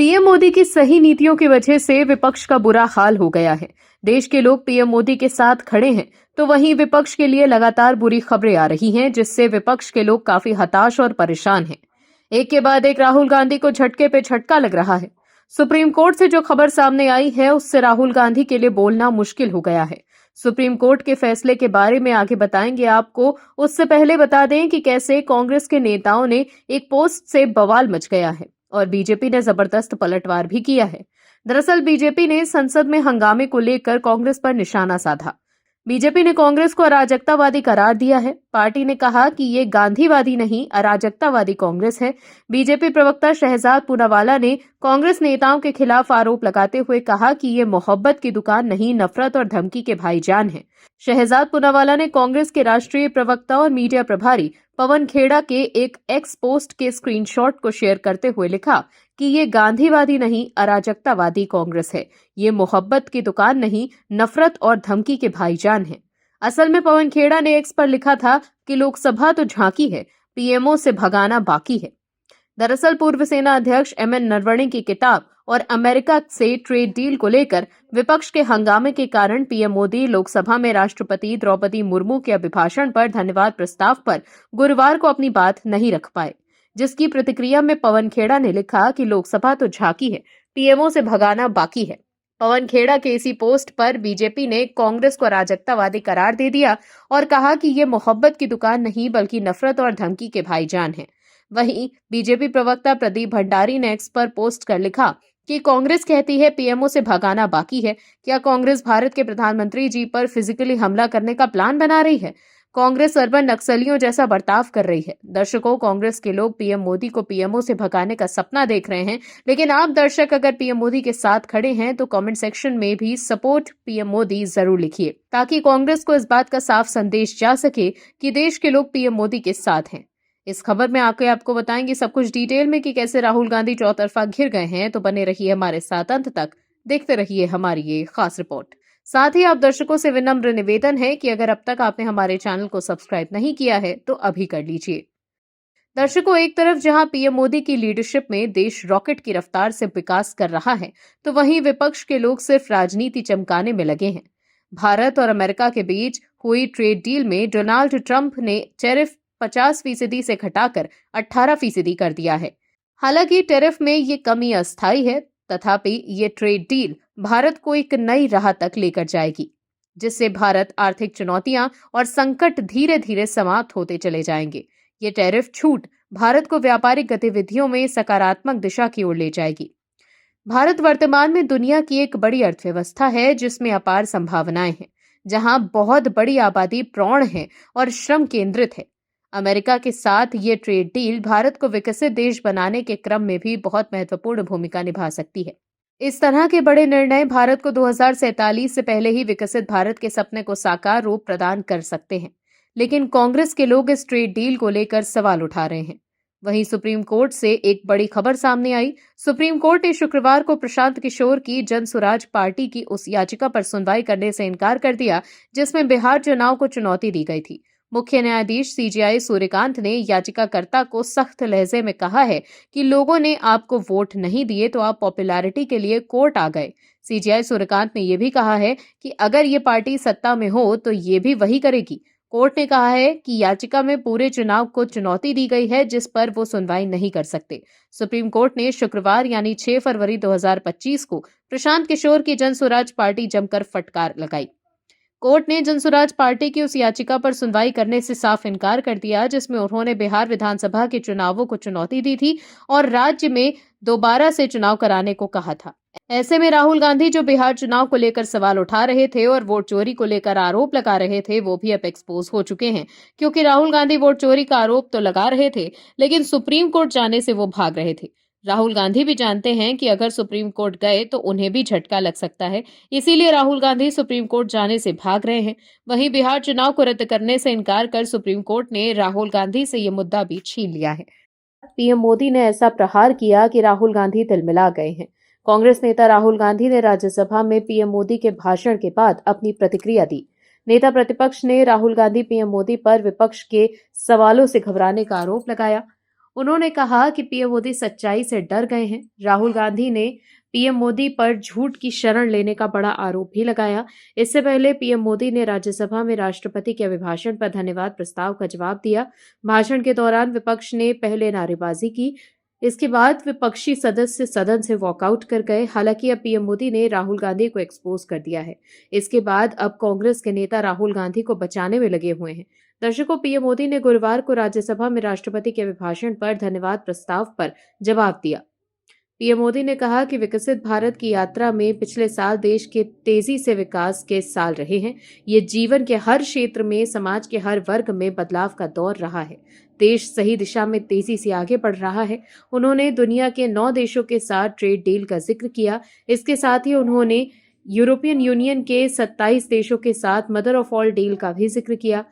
PM Modi की सही नीतियों की वजह से विपक्ष का बुरा हाल हो गया है। देश के लोग पीएम मोदी के साथ खड़े हैं, तो वहीं विपक्ष के लिए लगातार बुरी खबरें आ रही हैं, जिससे विपक्ष के लोग काफी हताश और परेशान हैं। एक के बाद एक राहुल गांधी को झटके पे झटका लग रहा है। सुप्रीम कोर्ट से जो खबर सामने आई है, उससे राहुल गांधी के लिए बोलना मुश्किल हो गया है। सुप्रीम कोर्ट के फैसले के बारे में आगे बताएंगे आपको। उससे पहले बता दें कि कैसे कांग्रेस के नेताओं ने एक पोस्ट से बवाल मच गया है और बीजेपी ने जबरदस्त पलटवार भी किया है। दरअसल बीजेपी ने संसद में हंगामे को लेकर कांग्रेस पर निशाना साधा। बीजेपी ने कांग्रेस को अराजकतावादी करार दिया है। पार्टी ने कहा कि ये गांधीवादी नहीं, अराजकतावादी कांग्रेस है। बीजेपी प्रवक्ता शहजाद पूनावाला ने कांग्रेस नेताओं के खिलाफ आरोप लगाते हुए कहा कि ये मोहब्बत की दुकान नहीं, नफरत और धमकी के भाईजान है। शहजाद पूनावाला ने कांग्रेस के राष्ट्रीय प्रवक्ता और मीडिया प्रभारी पवन खेड़ा के एक एक्स पोस्ट के स्क्रीनशॉट को शेयर करते हुए लिखा कि ये गांधीवादी नहीं, अराजकतावादी कांग्रेस है। ये मोहब्बत की दुकान नहीं, नफरत और धमकी के भाईजान है। असल में पवन खेड़ा ने एक्स पर लिखा था कि लोकसभा तो झांकी है, पीएमओ से भगाना बाकी है। दरअसल पूर्व सेना अध्यक्ष एमएन नरवणे की किताब और अमेरिका से ट्रेड डील को लेकर विपक्ष के हंगामे के कारण पीएम मोदी लोकसभा में राष्ट्रपति द्रौपदी मुर्मू के अभिभाषण पर धन्यवाद प्रस्ताव पर गुरुवार को अपनी बात नहीं रख पाए, जिसकी प्रतिक्रिया में पवन खेड़ा ने लिखा कि लोकसभा तो झांकी है, पीएमओ से भगाना बाकी है। पवन खेड़ा के इसी पोस्ट पर बीजेपी ने कांग्रेस को अराजकतावादी करार दे दिया और कहा कि ये मोहब्बत की दुकान नहीं बल्कि नफरत और धमकी के भाईजान है। वहीं बीजेपी प्रवक्ता प्रदीप भंडारी ने एक्स पर पोस्ट कर लिखा कि कांग्रेस कहती है पीएमओ से भगाना बाकी है। क्या कांग्रेस भारत के प्रधानमंत्री जी पर फिजिकली हमला करने का प्लान बना रही है? कांग्रेस अर्बन नक्सलियों जैसा बर्ताव कर रही है। दर्शकों, कांग्रेस के लोग पीएम मोदी को पीएमओ से भगाने का सपना देख रहे हैं, लेकिन आप दर्शक अगर पीएम मोदी के साथ खड़े हैं तो कमेंट सेक्शन में भी सपोर्ट पीएम मोदी जरूर लिखिए, ताकि कांग्रेस को इस बात का साफ संदेश जा सके कि देश के लोग पीएम मोदी के साथ हैं। इस खबर में आपको बताएंगे सब कुछ डिटेल में कि कैसे राहुल गांधी चौतरफा घिर गए हैं। तो बने रहिए हमारे साथ अंत तक, देखते रहिए हमारी ये खास रिपोर्ट। साथ ही आप दर्शकों से विनम्र निवेदन है कि अगर अब तक आपने हमारे चैनल को सब्सक्राइब नहीं किया है तो अभी कर लीजिए। दर्शकों, एक तरफ जहां पीएम मोदी की लीडरशिप में देश रॉकेट की रफ्तार से विकास कर रहा है, तो वहीं विपक्ष के लोग सिर्फ राजनीति चमकाने में लगे हैं। भारत और अमेरिका के बीच हुई ट्रेड डील में डोनाल्ड ट्रंप ने टैरिफ 50% से घटाकर 18% कर दिया है। हालांकि टैरिफ में ये कमी अस्थायी है, तथापि ये ट्रेड डील भारत को एक नई राह तक लेकर जाएगी, जिससे भारत आर्थिक चुनौतियां और संकट धीरे धीरे समाप्त होते चले जाएंगे। ये टैरिफ छूट भारत को व्यापारिक गतिविधियों में सकारात्मक दिशा की ओर ले जाएगी। भारत वर्तमान में दुनिया की एक बड़ी अर्थव्यवस्था है, जिसमें अपार संभावनाएं हैं, जहां बहुत बड़ी आबादी प्रौढ़ है और श्रम केंद्रित है। अमेरिका के साथ ये ट्रेड डील भारत को विकसित देश बनाने के क्रम में भी बहुत महत्वपूर्ण भूमिका निभा सकती है। इस तरह के बड़े निर्णय भारत को 2047 से पहले ही विकसित भारत के सपने को साकार रूप प्रदान कर सकते हैं। लेकिन कांग्रेस के लोग इस ट्रेड डील को लेकर सवाल उठा रहे हैं। वहीं सुप्रीम कोर्ट से एक बड़ी खबर सामने आई। सुप्रीम कोर्ट ने शुक्रवार को प्रशांत किशोर की जन स्वराज पार्टी की उस याचिका पर सुनवाई करने से इनकार कर दिया, जिसमें बिहार चुनाव को चुनौती दी गई थी। मुख्य न्यायाधीश सीजेआई सूर्यकांत ने याचिकाकर्ता को सख्त लहजे में कहा है कि लोगों ने आपको वोट नहीं दिए तो आप पॉपुलैरिटी के लिए कोर्ट आ गए। सीजेआई सूर्यकांत ने यह भी कहा है कि अगर ये पार्टी सत्ता में हो तो ये भी वही करेगी। कोर्ट ने कहा है कि याचिका में पूरे चुनाव को चुनौती दी गई है, जिस पर वो सुनवाई नहीं कर सकते। सुप्रीम कोर्ट ने शुक्रवार यानी 6 फरवरी 2025 को प्रशांत किशोर की जन स्वराज पार्टी जमकर फटकार लगाई। कोर्ट ने जनसुराज पार्टी की उस याचिका पर सुनवाई करने से साफ इनकार कर दिया, जिसमें उन्होंने बिहार विधानसभा के चुनावों को चुनौती दी थी और राज्य में दोबारा से चुनाव कराने को कहा था। ऐसे में राहुल गांधी जो बिहार चुनाव को लेकर सवाल उठा रहे थे और वोट चोरी को लेकर आरोप लगा रहे थे, वो भी अब एक्सपोज हो चुके हैं, क्योंकि राहुल गांधी वोट चोरी का आरोप तो लगा रहे थे, लेकिन सुप्रीम कोर्ट जाने से वो भाग रहे थे। राहुल गांधी भी जानते हैं कि अगर सुप्रीम कोर्ट गए तो उन्हें भी झटका लग सकता है, इसीलिए राहुल गांधी सुप्रीम कोर्ट जाने से भाग रहे हैं। वहीं बिहार चुनाव को रद्द करने से इनकार कर सुप्रीम कोर्ट ने राहुल गांधी से ये मुद्दा भी छीन लिया है। पीएम मोदी ने ऐसा प्रहार किया कि राहुल गांधी तिलमिला गए हैं। कांग्रेस नेता राहुल गांधी ने राज्यसभा में पीएम मोदी के भाषण के बाद अपनी प्रतिक्रिया दी। नेता प्रतिपक्ष ने राहुल गांधी पीएम मोदी पर विपक्ष के सवालों से घबराने का आरोप लगाया। उन्होंने कहा कि पीएम मोदी सच्चाई से डर गए हैं। राहुल गांधी ने पीएम मोदी पर झूठ की शरण लेने का बड़ा आरोप भी लगाया। इससे पहले पीएम मोदी ने राज्यसभा में राष्ट्रपति के अभिभाषण पर धन्यवाद प्रस्ताव का जवाब दिया। भाषण के दौरान विपक्ष ने पहले नारेबाजी की, इसके बाद विपक्षी सदस्य सदन से वॉकआउट कर गए। हालांकि अब पीएम मोदी ने राहुल गांधी को एक्सपोज कर दिया है। इसके बाद अब कांग्रेस के नेता राहुल गांधी को बचाने में लगे हुए हैं। दर्शकों, पीएम मोदी ने गुरुवार को राज्यसभा में राष्ट्रपति के अभिभाषण पर धन्यवाद प्रस्ताव पर जवाब दिया। पीएम मोदी ने कहा कि विकसित भारत की यात्रा में पिछले साल देश के तेजी से विकास के साल रहे हैं। ये जीवन के हर क्षेत्र में, समाज के हर वर्ग में बदलाव का दौर रहा है। देश सही दिशा में तेजी से आगे बढ़ रहा है। उन्होंने दुनिया के 9 देशों के साथ ट्रेड डील का जिक्र किया। इसके साथ ही उन्होंने यूरोपियन यूनियन के 27 देशों के साथ मदर ऑफ ऑल डील का भी जिक्र किया।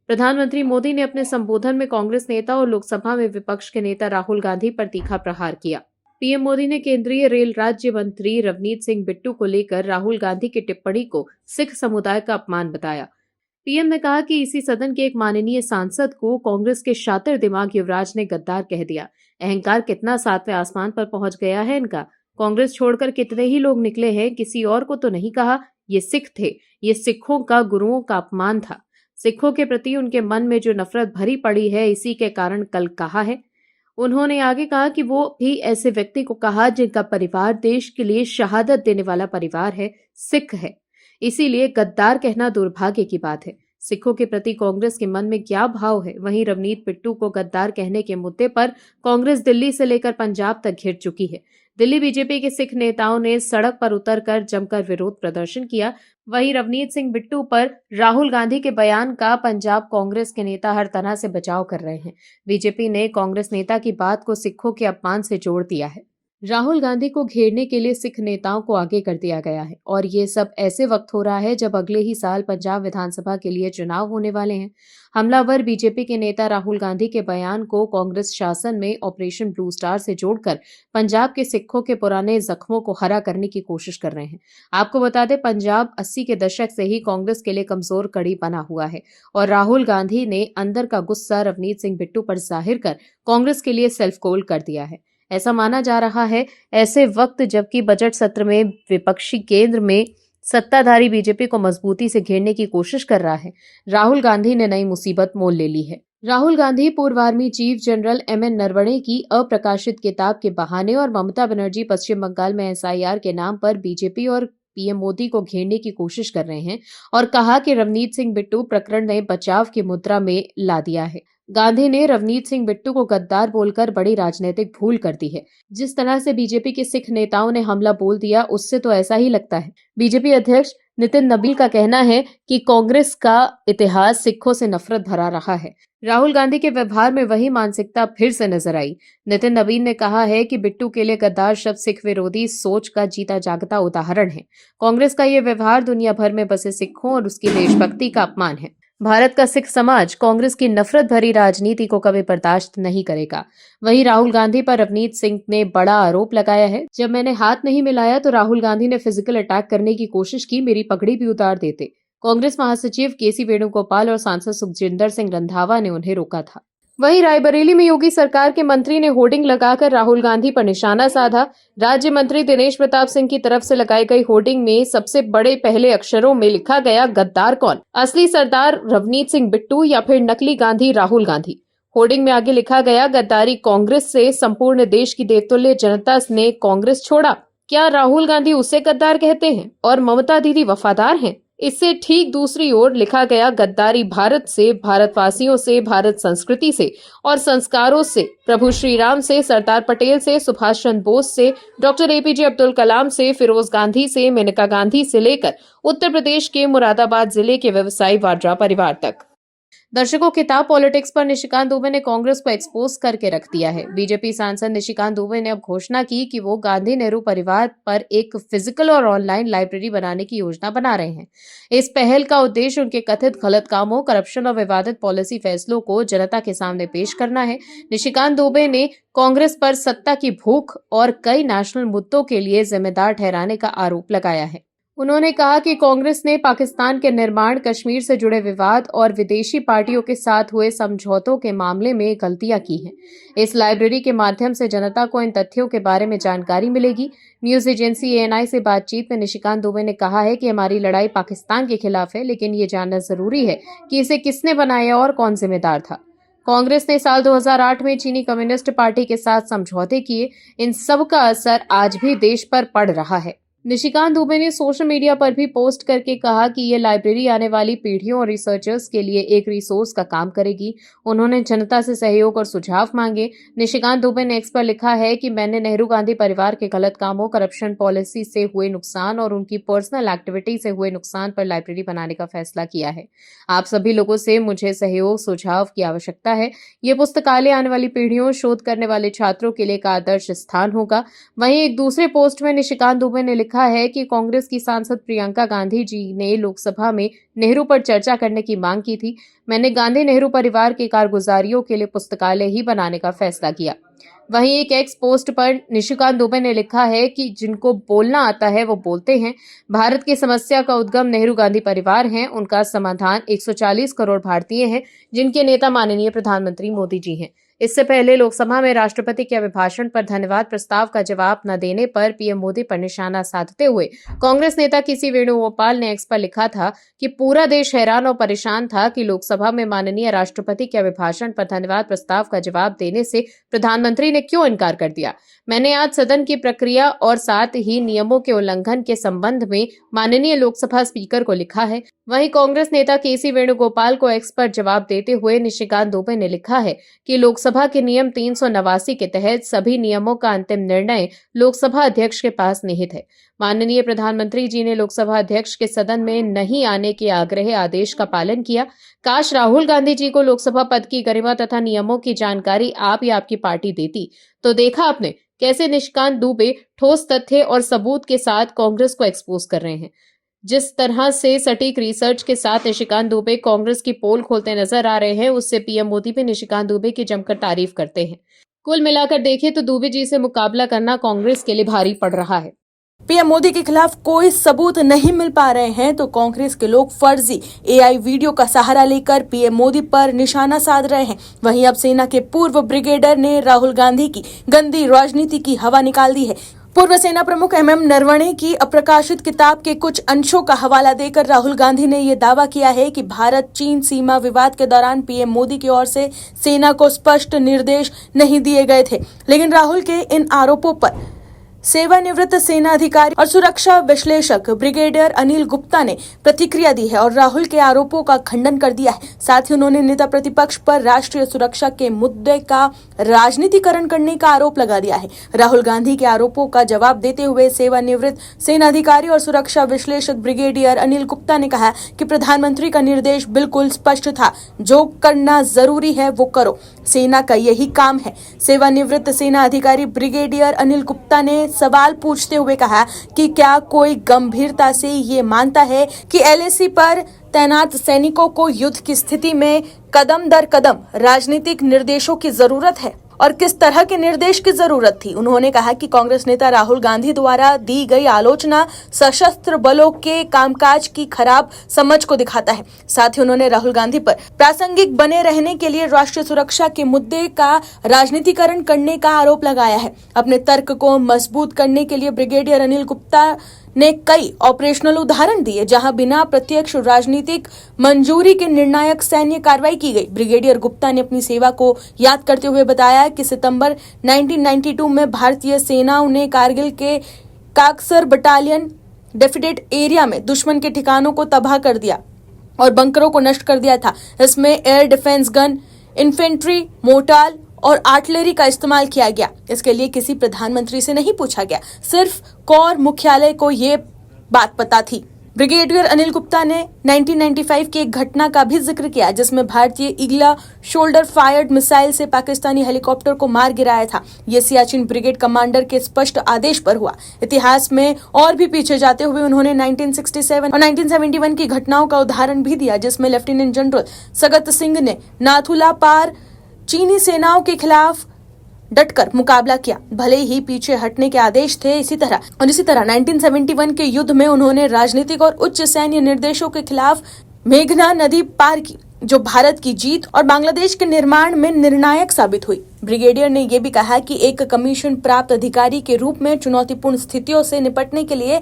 प्रधानमंत्री मोदी ने अपने संबोधन में कांग्रेस नेता और लोकसभा में विपक्ष के नेता राहुल गांधी पर तीखा प्रहार किया। पीएम मोदी ने केंद्रीय रेल राज्य मंत्री रवनीत सिंह बिट्टू को लेकर राहुल गांधी की टिप्पणी को सिख समुदाय का अपमान बताया। पीएम ने कहा कि इसी सदन के एक माननीय सांसद को कांग्रेस के शातिर दिमाग युवराज ने गद्दार कह दिया। अहंकार कितना 7वें आसमान पर पहुंच गया है इनका। कांग्रेस छोड़कर कितने ही लोग निकले हैं, किसी और को तो नहीं कहा। ये सिख थे। ये सिखों का, गुरुओं का अपमान था। सिखों के प्रति उनके मन में जो नफरत भरी पड़ी है, इसी के कारण कल कहा है। उन्होंने आगे कहा कि वो भी ऐसे व्यक्ति को कहा जिनका परिवार देश के लिए शहादत देने वाला परिवार है, सिख है। इसीलिए गद्दार कहना दुर्भाग्य की बात है। सिखों के प्रति कांग्रेस के मन में क्या भाव है, वहीं रवनीत बिट्टू को गद्दार कहने के मुद्दे पर कांग्रेस दिल्ली से लेकर पंजाब तक घिर चुकी है। दिल्ली बीजेपी के सिख नेताओं ने सड़क पर उतरकर जमकर विरोध प्रदर्शन किया। वहीं रवनीत सिंह बिट्टू पर राहुल गांधी के बयान का पंजाब कांग्रेस के नेता हर तरह से बचाव कर रहे हैं। बीजेपी ने कांग्रेस नेता की बात को सिखों के अपमान से जोड़ दिया है। राहुल गांधी को घेरने के लिए सिख नेताओं को आगे कर दिया गया है और ये सब ऐसे वक्त हो रहा है जब अगले ही साल पंजाब विधानसभा के लिए चुनाव होने वाले हैं। हमलावर बीजेपी के नेता राहुल गांधी के बयान को कांग्रेस शासन में ऑपरेशन ब्लू स्टार से जोड़कर पंजाब के सिखों के पुराने जख्मों को हरा करने की कोशिश कर रहे हैं। आपको बता दें, पंजाब 80 के दशक से ही कांग्रेस के लिए कमजोर कड़ी बना हुआ है और राहुल गांधी ने अंदर का गुस्सा रवनीत सिंह बिट्टू पर जाहिर कर कांग्रेस के लिए सेल्फ गोल कर दिया है। ऐसा माना जा रहा है ऐसे वक्त जबकि बजट सत्र में विपक्षी केंद्र में सत्ताधारी बीजेपी को मजबूती से घेरने की कोशिश कर रहा है, राहुल गांधी ने नई मुसीबत मोल ले ली है। राहुल गांधी पूर्व army chief general MN Naravane की अप्रकाशित किताब के बहाने और ममता बनर्जी पश्चिम बंगाल में एसआईआर के नाम पर बीजेपी और पीएम मोदी को घेरने की कोशिश कर रहे हैं और कहा कि रवनीत सिंह बिट्टू प्रकरण ने बचाव की मुद्रा में ला दिया है। गांधी ने रवनीत सिंह बिट्टू को गद्दार बोलकर बड़ी राजनीतिक भूल कर दी है। जिस तरह से बीजेपी के सिख नेताओं ने हमला बोल दिया, उससे तो ऐसा ही लगता है। बीजेपी अध्यक्ष नितिन नबील का कहना है कि कांग्रेस का इतिहास सिखों से नफरत भरा रहा है। राहुल गांधी के व्यवहार में वही मानसिकता फिर से नजर आई। नितिन नबील ने कहा है कि बिट्टू के लिए गद्दार शब्द सिख विरोधी सोच का जीता जागता उदाहरण है। कांग्रेस का ये व्यवहार दुनिया भर में बसे सिखों और उसकी देशभक्ति का अपमान है। भारत का सिख समाज कांग्रेस की नफरत भरी राजनीति को कभी बर्दाश्त नहीं करेगा। वहीं राहुल गांधी पर रवनीत सिंह ने बड़ा आरोप लगाया है, जब मैंने हाथ नहीं मिलाया तो राहुल गांधी ने फिजिकल अटैक करने की कोशिश की, मेरी पगड़ी भी उतार देते। कांग्रेस महासचिव केसी वेणुगोपाल और सांसद सुखजिंदर सिंह रंधावा ने उन्हें रोका था। वहीं रायबरेली में योगी सरकार के मंत्री ने होर्डिंग लगाकर राहुल गांधी पर निशाना साधा। राज्य मंत्री दिनेश प्रताप सिंह की तरफ से लगाई गई होर्डिंग में सबसे बड़े पहले अक्षरों में लिखा गया, गद्दार कौन, असली सरदार रवनीत सिंह बिट्टू या फिर नकली गांधी राहुल गांधी। होर्डिंग में आगे लिखा गया, गद्दारी कांग्रेस से संपूर्ण देश की देवतुल्य जनता ने कांग्रेस छोड़ा। क्या राहुल गांधी उसे गद्दार कहते हैं और ममता दीदी वफादार हैं? इससे ठीक दूसरी ओर लिखा गया, गद्दारी भारत से, भारतवासियों से, भारत संस्कृति से और संस्कारों से, प्रभु श्री राम से, सरदार पटेल से, सुभाष चंद्र बोस से, डॉक्टर एपीजे अब्दुल कलाम से, फिरोज गांधी से, मेनका गांधी से लेकर उत्तर प्रदेश के मुरादाबाद जिले के व्यवसायी वाड्रा परिवार तक। दर्शकों, किताब पॉलिटिक्स पर निशिकांत दुबे ने कांग्रेस को एक्सपोज करके रख दिया है। बीजेपी सांसद निशिकांत दुबे ने अब घोषणा की कि वो गांधी नेहरू परिवार पर एक फिजिकल और ऑनलाइन लाइब्रेरी बनाने की योजना बना रहे हैं। इस पहल का उद्देश्य उनके कथित गलत कामों, करप्शन और विवादित पॉलिसी फैसलों को जनता के सामने पेश करना है। निशिकांत दुबे ने कांग्रेस पर सत्ता की भूख और कई नेशनल मुद्दों के लिए जिम्मेदार ठहराने का आरोप लगाया है। उन्होंने कहा कि कांग्रेस ने पाकिस्तान के निर्माण, कश्मीर से जुड़े विवाद और विदेशी पार्टियों के साथ हुए समझौतों के मामले में गलतियां की हैं। इस लाइब्रेरी के माध्यम से जनता को इन तथ्यों के बारे में जानकारी मिलेगी। न्यूज एजेंसी एएनआई से बातचीत में निशिकांत दुबे ने कहा है कि हमारी लड़ाई पाकिस्तान के खिलाफ है, लेकिन ये जानना जरूरी है कि इसे किसने बनाया और कौन जिम्मेदार था। कांग्रेस ने साल 2008 में चीनी कम्युनिस्ट पार्टी के साथ समझौते किए। इन सब का असर आज भी देश पर पड़ रहा है। निशिकांत दुबे ने सोशल मीडिया पर भी पोस्ट करके कहा कि ये लाइब्रेरी आने वाली पीढ़ियों और रिसर्चर्स के लिए एक रिसोर्स का काम करेगी। उन्होंने जनता से सहयोग और सुझाव मांगे। निशिकांत दुबे ने एक्स पर लिखा है कि मैंने नेहरू गांधी परिवार के गलत कामों, करप्शन पॉलिसी से हुए नुकसान और उनकी पर्सनल एक्टिविटी से हुए नुकसान पर लाइब्रेरी बनाने का फैसला किया है। आप सभी लोगों से मुझे सहयोग, सुझाव की आवश्यकता है। ये पुस्तकालय आने वाली पीढ़ियों, शोध करने वाले छात्रों के लिए एक आदर्श स्थान होगा। वहीं एक दूसरे पोस्ट में निशिकांत दुबे ने लिखा है कि कांग्रेस की सांसद प्रियंका गांधी जी ने लोकसभा में नेहरू पर चर्चा करने की मांग की थी। मैंने गांधी नेहरू परिवार की कारगुजारियों के लिए पुस्तकालय ही बनाने का फैसला किया। वहीं एक एक्स पोस्ट पर निशिकांत दुबे ने लिखा है कि जिनको बोलना आता है वो बोलते हैं। भारत की समस्या का उद्गम नेहरू गांधी परिवार है, उनका समाधान 140 करोड़ भारतीय हैं, जिनके नेता माननीय प्रधानमंत्री मोदी जी हैं। इससे पहले लोकसभा में राष्ट्रपति के अभिभाषण पर धन्यवाद प्रस्ताव का जवाब न देने पर पीएम मोदी पर निशाना साधते हुए कांग्रेस नेता केसी वेणुगोपाल ने एक्स पर लिखा था कि पूरा देश हैरान और परेशान था कि लोकसभा में माननीय राष्ट्रपति के अभिभाषण पर धन्यवाद प्रस्ताव का जवाब देने से प्रधानमंत्री ने क्यों इनकार कर दिया। मैंने आज सदन की प्रक्रिया और साथ ही नियमों के उल्लंघन के संबंध में माननीय लोकसभा स्पीकर को लिखा है। वहीं कांग्रेस नेता केसी वेणुगोपाल को एक्स पर जवाब देते हुए निशिकांत दुबे ने लिखा है कि लोकसभा के नियम 389 के तहत सभी नियमों का अंतिम निर्णय लोकसभा अध्यक्ष के पास निहित है। माननीय प्रधानमंत्री जी ने लोकसभा अध्यक्ष के सदन में नहीं आने के आग्रह आदेश का पालन किया। काश राहुल गांधी जी को लोकसभा पद की गरिमा तथा नियमों की जानकारी आप या आपकी पार्टी देती। तो देखा आपने कैसे निशिकांत दुबे ठोस तथ्य और सबूत के साथ कांग्रेस को एक्सपोज कर रहे हैं। जिस तरह से सटीक रिसर्च के साथ निशिकांत दुबे कांग्रेस की पोल खोलते नजर आ रहे हैं, उससे पीएम मोदी भी निशिकांत दुबे की जमकर तारीफ करते हैं। कुल मिलाकर देखें तो दुबे जी से मुकाबला करना कांग्रेस के लिए भारी पड़ रहा है। पीएम मोदी के खिलाफ कोई सबूत नहीं मिल पा रहे हैं तो कांग्रेस के लोग फर्जी एआई वीडियो का सहारा लेकर पीएम मोदी पर निशाना साध रहे हैं। वहीं अब सेना के पूर्व ब्रिगेडियर ने राहुल गांधी की गंदी राजनीति की हवा निकाल दी है। पूर्व सेना प्रमुख एमएम नरवणे की अप्रकाशित किताब के कुछ अंशों का हवाला देकर राहुल गांधी ने ये दावा किया है कि भारत चीन सीमा विवाद के दौरान पीएम मोदी की ओर से सेना को स्पष्ट निर्देश नहीं दिए गए थे। लेकिन राहुल के इन आरोपों पर सेवानिवृत्त सेना अधिकारी और सुरक्षा विश्लेषक ब्रिगेडियर अनिल गुप्ता ने प्रतिक्रिया दी है और राहुल के आरोपों का खंडन कर दिया है। साथ ही उन्होंने नेता प्रतिपक्ष पर राष्ट्रीय सुरक्षा के मुद्दे का राजनीतिकरण करने का आरोप लगा दिया है। राहुल गांधी के आरोपों का जवाब देते हुए सेवानिवृत्त सेना अधिकारी और सुरक्षा विश्लेषक ब्रिगेडियर अनिल गुप्ता ने कहा कि प्रधानमंत्री का निर्देश बिल्कुल स्पष्ट था, जो करना जरूरी है वो करो, सेना का यही काम है। सेवानिवृत्त सेना अधिकारी ब्रिगेडियर अनिल गुप्ता ने सवाल पूछते हुए कहा कि क्या कोई गंभीरता से ये मानता है कि एलएसी पर तैनात सैनिकों को युद्ध की स्थिति में कदम दर कदम राजनीतिक निर्देशों की जरूरत है और किस तरह के निर्देश की जरूरत थी। उन्होंने कहा कि कांग्रेस नेता राहुल गांधी द्वारा दी गई आलोचना सशस्त्र बलों के कामकाज की खराब समझ को दिखाता है। साथ ही उन्होंने राहुल गांधी पर प्रासंगिक बने रहने के लिए राष्ट्रीय सुरक्षा के मुद्दे का राजनीतिकरण करने का आरोप लगाया है। अपने तर्क को मजबूत करने के लिए ब्रिगेडियर अनिल गुप्ता ने कई ऑपरेशनल उदाहरण दिए जहां बिना प्रत्यक्ष राजनीतिक मंजूरी के निर्णायक सैन्य कार्रवाई की गई। ब्रिगेडियर गुप्ता ने अपनी सेवा को याद करते हुए बताया कि सितंबर 1992 में भारतीय सेनाओं ने कारगिल के काकसर बटालियन डेफिडेट एरिया में दुश्मन के ठिकानों को तबाह कर दिया और बंकरों को नष्ट कर दिया था। इसमें air defence gun, infantry, mortar और आर्टिलरी का इस्तेमाल किया गया। इसके लिए किसी प्रधानमंत्री से नहीं पूछा गया, सिर्फ कोर मुख्यालय को ये बात पता थी। ब्रिगेडियर अनिल गुप्ता ने 1995 की एक घटना का भी जिक्र किया जिसमें भारतीय ईगला शोल्डर फायर्ड मिसाइल से पाकिस्तानी हेलीकॉप्टर को मार गिराया था। ये सियाचिन ब्रिगेड कमांडर के स्पष्ट आदेश पर हुआ। इतिहास में और भी पीछे जाते हुए उन्होंने 1967 और 1971 की घटनाओं का उदाहरण भी दिया जिसमें लेफ्टिनेंट जनरल सगत सिंह ने नाथुला पार चीनी सेनाओं के खिलाफ डटकर मुकाबला किया, भले ही पीछे हटने के आदेश थे। इसी तरह 1971 के युद्ध में उन्होंने राजनीतिक और उच्च सैन्य निर्देशों के खिलाफ मेघना नदी पार की, जो भारत की जीत और बांग्लादेश के निर्माण में निर्णायक साबित हुई। ब्रिगेडियर ने यह भी कहा कि एक कमीशन प्राप्त अधिकारी के रूप में चुनौतीपूर्ण स्थितियों से निपटने के लिए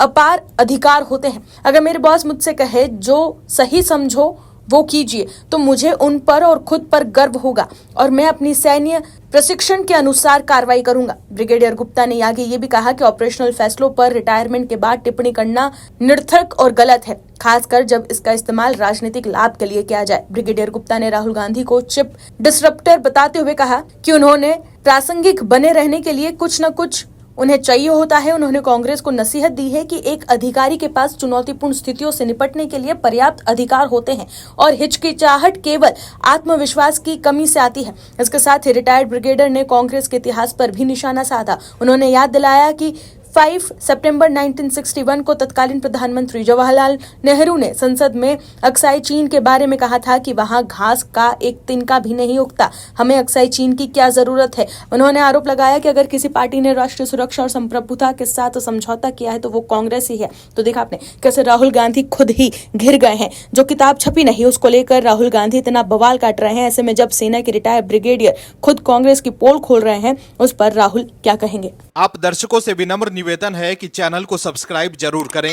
अपार अधिकार होते हैं। अगर मेरे बॉस मुझसे कहे जो सही समझो वो कीजिए, तो मुझे उन पर और खुद पर गर्व होगा और मैं अपनी सैन्य प्रशिक्षण के अनुसार कार्रवाई करूंगा। ब्रिगेडियर गुप्ता ने आगे ये भी कहा कि ऑपरेशनल फैसलों पर रिटायरमेंट के बाद टिप्पणी करना निरर्थक और गलत है, खासकर जब इसका इस्तेमाल राजनीतिक लाभ के लिए किया जाए। ब्रिगेडियर गुप्ता ने राहुल गांधी को चिप डिसरप्टर बताते हुए कहा कि उन्होंने प्रासंगिक बने रहने के लिए कुछ न कुछ उन्हें चाहिए होता है। उन्होंने कांग्रेस को नसीहत दी है कि एक अधिकारी के पास चुनौतीपूर्ण स्थितियों से निपटने के लिए पर्याप्त अधिकार होते हैं और हिचकिचाहट केवल आत्मविश्वास की कमी से आती है। इसके साथ ही रिटायर्ड ब्रिगेडियर ने कांग्रेस के इतिहास पर भी निशाना साधा। उन्होंने याद दिलाया कि 5 सितंबर 1961 को तत्कालीन प्रधानमंत्री जवाहरलाल नेहरू ने संसद में अक्साई चीन के बारे में कहा था कि वहां घास का एक तिनका भी नहीं उगता, हमें अक्साई चीन की क्या जरूरत है। उन्होंने आरोप लगाया कि अगर किसी पार्टी ने राष्ट्रीय सुरक्षा और संप्रभुता के साथ समझौता किया है तो वो कांग्रेस ही है। तो देखा आपने कैसे राहुल गांधी खुद ही घिर गए हैं। जो किताब छपी नहीं उसको लेकर राहुल गांधी इतना बवाल काट रहे हैं। ऐसे में जब सेना के रिटायर्ड ब्रिगेडियर खुद कांग्रेस की पोल खोल रहे हैं, उस पर राहुल क्या कहेंगे? आप दर्शकों से विनम्र निवेदन है कि चैनल को सब्सक्राइब जरूर करें